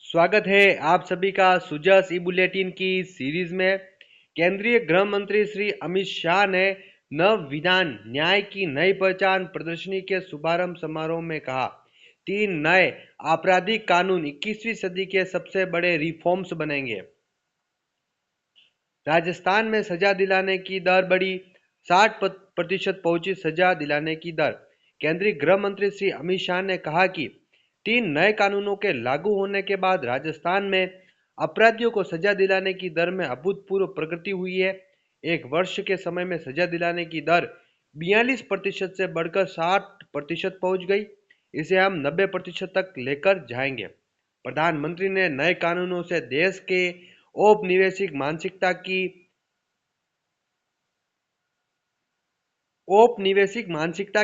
स्वागत है आप सभी का सुजस ई बुलेटिन की सीरीज में। केंद्रीय गृह मंत्री श्री अमित शाह ने नव विधान न्याय की नई पहचान प्रदर्शनी के शुभारंभ समारोह में कहा, 3 नए आपराधिक कानून 21वीं सदी के सबसे बड़े रिफॉर्म्स बनेंगे। राजस्थान में सजा दिलाने की दर बढ़ी, 60% पहुंची सजा दिलाने की दर। केंद्रीय गृह मंत्री श्री अमित शाह ने कहा कि 3 नए कानूनों के लागू होने के बाद राजस्थान में अपराधियों को सजा दिलाने की दर में अभूतपूर्व प्रगति हुई है। एक वर्ष के समय में सजा दिलाने की दर 42% से बढ़कर 60% पहुंच गई। इसे हम 90% तक लेकर जाएंगे। प्रधानमंत्री ने नए कानूनों से देश के औपनिवेशिक मानसिकता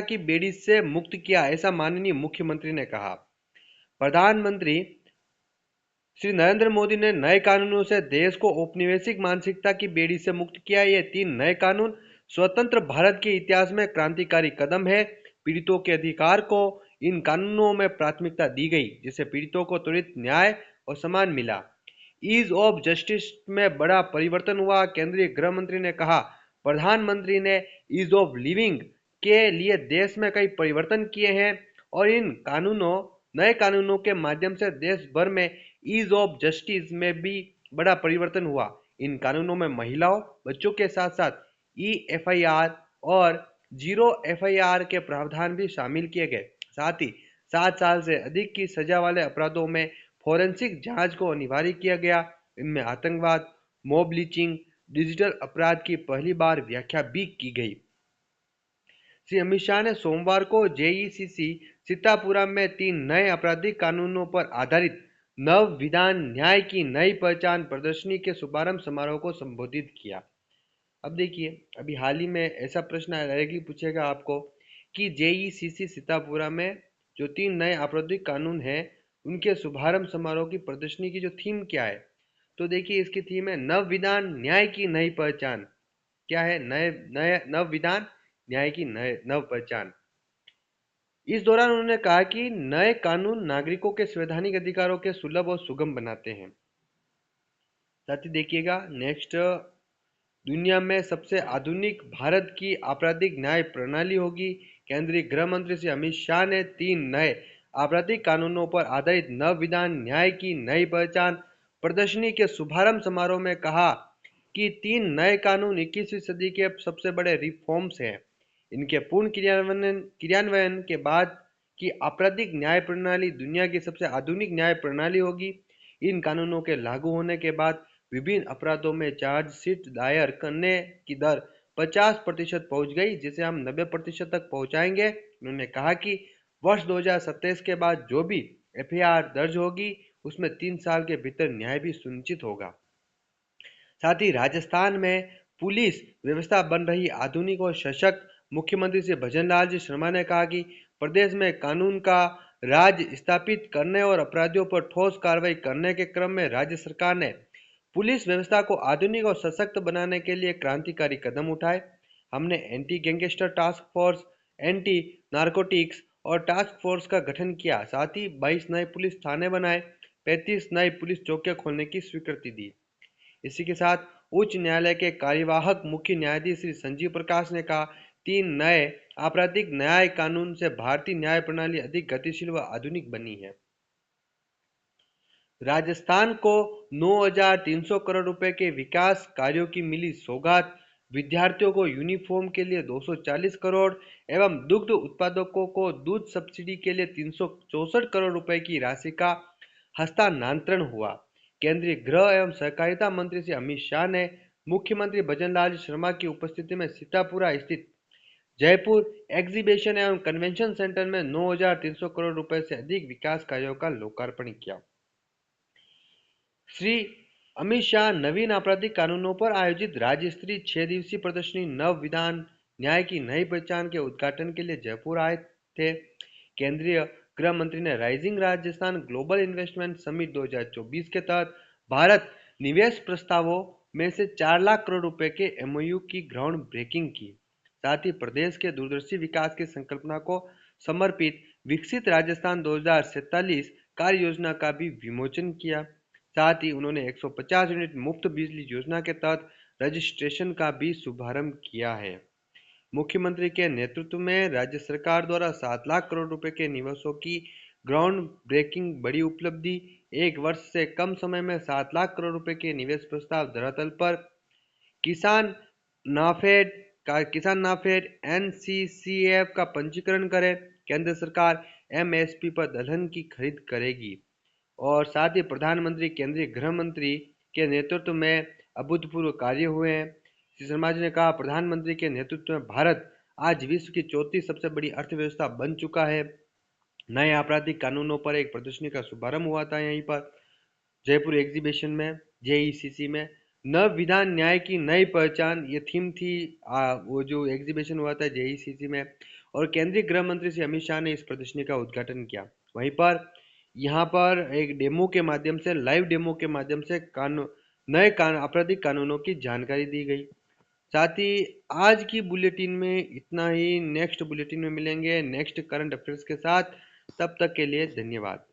की बेड़ी से मुक्त किया, ऐसा माननीय मुख्यमंत्री ने कहा। प्रधानमंत्री श्री नरेंद्र मोदी ने नए कानूनों से देश को औपनिवेशिक मानसिकता की बेड़ी से मुक्त किया। ये 3 नए कानून स्वतंत्र भारत के इतिहास में क्रांतिकारी कदम है। पीड़ितों के अधिकार को इन कानूनों में प्राथमिकता दी गई, जिससे पीड़ितों को त्वरित न्याय और सम्मान मिला। ईज ऑफ जस्टिस में बड़ा परिवर्तन हुआ। केंद्रीय गृह मंत्री ने कहा, प्रधानमंत्री ने ईज ऑफ लिविंग के लिए देश में कई परिवर्तन किए हैं और इन नए कानूनों के माध्यम से देश भर में ईज ऑफ जस्टिस में भी बड़ा परिवर्तन हुआ। इन कानूनों में महिलाओं, बच्चों के साथ साथ EFIR और 0 FIR के प्रावधान भी शामिल किए गए। साथ ही 7 साल से अधिक की सजा वाले अपराधों में फोरेंसिक जांच को अनिवार्य किया गया। इनमें आतंकवाद, मॉब लिंचिंग, डिजिटल अपराध की पहली बार व्याख्या भी की गई। श्री अमित शाह ने सोमवार को JECC सीतापुरा में 3 नए आपराधिक कानूनों पर आधारित नव विधान न्याय की नई पहचान प्रदर्शनी के शुभारंभ समारोह को संबोधित किया। अब देखिए, अभी हाल ही में ऐसा प्रश्न डायरेक्टली पूछेगा आपको कि JECC सीतापुरा में जो 3 नए आपराधिक कानून हैं, उनके शुभारंभ समारोह की प्रदर्शनी की जो थीम क्या है, तो देखिए इसकी थीम है नव विधान न्याय की नई पहचान। क्या है? नए नए नव विधान न्याय की नव पहचान। इस दौरान उन्होंने कहा कि नए कानून नागरिकों के संवैधानिक अधिकारों के सुलभ और सुगम बनाते हैं। साथ ही देखिएगा नेक्स्ट, दुनिया में सबसे आधुनिक भारत की आपराधिक न्याय प्रणाली होगी। केंद्रीय गृह मंत्री श्री अमित शाह ने 3 नए आपराधिक कानूनों पर आधारित नव विधान न्याय की नई पहचान प्रदर्शनी के शुभारंभ समारोह में कहा कि 3 नए कानून 21वीं सदी के सबसे बड़े रिफॉर्म्स हैं। इनके पूर्ण क्रियान्वयन के बाद की आपराधिक न्याय प्रणाली दुनिया की सबसे आधुनिक न्याय प्रणाली होगी। इन कानूनों के लागू होने के बाद विभिन्न अपराधों में चार्जशीट दायर करने की दर 50% पहुंच गई, जिसे हम 90% तक पहुंचाएंगे। उन्होंने कहा कि वर्ष 2027 के बाद जो भी FIR दर्ज होगी, उसमें 3 साल के भीतर न्याय भी सुनिश्चित होगा। साथ ही राजस्थान में पुलिस व्यवस्था बन रही आधुनिक और सशक्त। मुख्यमंत्री श्री भजनलाल जी शर्मा ने कहा कि प्रदेश में कानून का राज स्थापित करने और अपराधियों पर ठोस कार्रवाई करने के क्रम में राज्य सरकार ने पुलिस व्यवस्था को आधुनिक और सशक्त बनाने के लिए क्रांतिकारी कदम उठाए। हमने anti gangster task force, anti narcotics और टास्क फोर्स का गठन किया। साथ ही 22 नए पुलिस थाने बनाए, 35 नए पुलिस चौकियां खोलने की स्वीकृति दी। इसी के साथ उच्च न्यायालय के कार्यवाहक मुख्य न्यायाधीश श्री संजीव प्रकाश ने कहा, 3 नए आपराधिक न्याय कानून से भारतीय न्याय प्रणाली अधिक गतिशील व आधुनिक बनी है। राजस्थान को 9,300 करोड़ रुपए के विकास कार्यों की मिली सौगात। विद्यार्थियों को यूनिफॉर्म के लिए 240 करोड़ एवं दुग्ध उत्पादकों को दूध सब्सिडी के लिए 364 करोड़ रुपए की राशि का हस्तांतरण हुआ। केंद्रीय गृह एवं सहकारिता मंत्री श्री अमित शाह ने मुख्यमंत्री भजनलाल शर्मा की उपस्थिति में सीतापुरा स्थित जयपुर एग्जीबिशन एवं कन्वेंशन सेंटर में 9,300 करोड़ रुपए से अधिक विकास कार्यों का लोकार्पण किया। श्री अमित शाह नवीन आपराधिक कानूनों पर आयोजित राज्य स्तरीय 6 दिवसीय प्रदर्शनी नव विधान न्याय की नई पहचान के उद्घाटन के लिए जयपुर आए थे। केंद्रीय गृह मंत्री ने rising Rajasthan global investment summit 2024 के तहत भारत निवेश प्रस्तावों में से 4 लाख करोड़ रुपए के MOU की ग्राउंड ब्रेकिंग की। साथ ही प्रदेश के दूरदर्शी विकास की संकल्पना को समर्पित विकसित राजस्थान 2047 कार्य योजना का भी विमोचन किया। साथ ही उन्होंने 150 यूनिट मुफ्त बिजली योजना के तहत रजिस्ट्रेशन का भी शुभारंभ किया है। मुख्यमंत्री के नेतृत्व में राज्य सरकार द्वारा 7 लाख करोड़ रुपए के निवेशों की ग्राउंड ब्रेकिंग बड़ी उपलब्धि। एक वर्ष से कम समय में 7 लाख करोड़ रुपए के निवेश प्रस्ताव धरातल पर। किसान नाफेड एनसीसीएफ का पंजीकरण करें। केंद्र सरकार एमएसपी पर दलहन की खरीद करेगी। और साथ ही प्रधानमंत्री केंद्रीय गृह मंत्री के नेतृत्व में अभूतपूर्व कार्य हुए हैं। श्री शर्मा जी ने कहा, प्रधानमंत्री के नेतृत्व में भारत आज विश्व की चौथी सबसे बड़ी अर्थव्यवस्था बन चुका है। नए आपराधिक कानूनों पर एक प्रदर्शनी का शुभारंभ हुआ था यहीं पर जयपुर एग्जीबिशन में, जेईसीसी में। नव विधान न्याय की नई पहचान, ये थीम थी वो जो एग्जीबिशन हुआ था जेईसीसी में। और केंद्रीय गृह मंत्री श्री अमित शाह ने इस प्रदर्शनी का उद्घाटन किया। वहीं पर यहाँ पर एक डेमो के माध्यम से, लाइव डेमो के माध्यम से आपराधिक कानूनों की जानकारी दी गई। साथ ही आज की बुलेटिन में इतना ही। नेक्स्ट बुलेटिन में मिलेंगे नेक्स्ट करंट अफेयर्स के साथ। तब तक के लिए धन्यवाद।